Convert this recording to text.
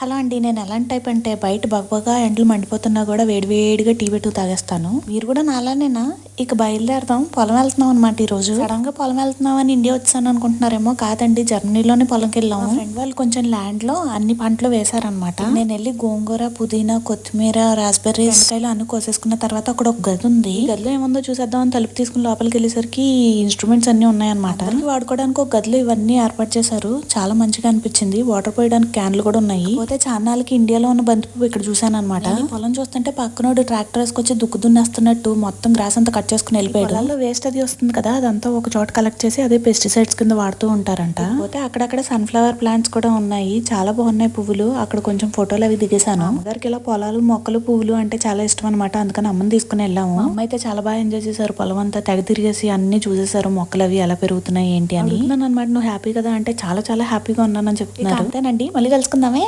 Hello అండి, నేను ఎలాంటి టైప్ అంటే బయట బగబగా ఎండలు మండిపోతున్నా కూడా వేడివేడిగా టీ పెట్టు తాగేస్తాను. మీరు కూడా నాలానేనా? ఇక బయలుదేరదాం. పొలం వెళ్తున్నాం అనమాట. ఈ రోజు సడన్ గా పొలం వెళ్తున్నాం అని ఇండియా వచ్చాను అనుకుంటున్నారేమో. కాదండి, జర్మనీలోనే పొలంకి వెళ్ళాము. ఫ్రెండ్ వాళ్ళు కొంచెం ల్యాండ్ లో అన్ని పంటలు వేశారనమాట. నేను వెళ్ళి గోంగూర, పుదీనా, కొత్తిమీర, రాస్బెర్రీస్, కాయలు అన్ని కోసేసుకున్న తర్వాత అక్కడ ఒక గది ఉంది. ఈ గదిలో ఏముందో చూసేద్దాం అని తలుపు తీసుకుని లోపలికి వెళ్ళేసరికి ఇన్స్ట్రుమెంట్స్ అన్ని ఉన్నాయన్నమాట. వాడుకోవడానికి ఒక గదిలో ఇవన్నీ ఏర్పాటు చేశారు. చాలా మంచిగా అనిపించింది. వాటర్ పోయడానికి క్యాన్లు కూడా ఉన్నాయి. పోతే చాన్నాళ్ళకి ఇండియాలో ఉన్న బంతిపువ్వు ఇక్కడ చూసాను అనమాట. పొలం చూస్తుంటే పక్కనోడు ట్రాక్టర్ వేసుకొచ్చి దుక్కు దున్నేస్తున్నట్టు మొత్తం గ్రాస్ అంతా కట్ చేసుకుని వెళ్ళిపోయాడు. పొలాల్లో వేస్ట్ అది వస్తుంది కదా, అదంతా ఒక చోట కలెక్ట్ చేసి అదే పెస్టిసైడ్స్ కింద వాడుతూ ఉంటారంట. పోతే అక్కడక్కడ సన్ఫ్లవర్ ప్లాంట్స్ కూడా ఉన్నాయి. చాలా బాగున్నాయి పువ్వులు. అక్కడ కొంచెం ఫోటోలు అవి దిగేశాను. అమ్మగారికి ఇలా పొలాలు, మొక్కలు, పువ్వులు అంటే చాలా ఇష్టం అనమాట. అందుకని అమ్మని తీసుకుని వెళ్ళాము. అమ్మ అయితే చాలా బాగా ఎంజాయ్ చేశారు. పొలం అంతా తెగ తిరిగేసి అన్ని చూసేశారు. మొక్కలు అవి ఎలా పెరుగుతున్నాయి ఏంటి అని అనమాట. నువ్వు హ్యాపీ కదా అంటే చాలా చాలా హ్యాపీగా ఉన్నానని చెప్తున్నారు. అంతేనండి, మళ్ళీ కలుసుకుందామే.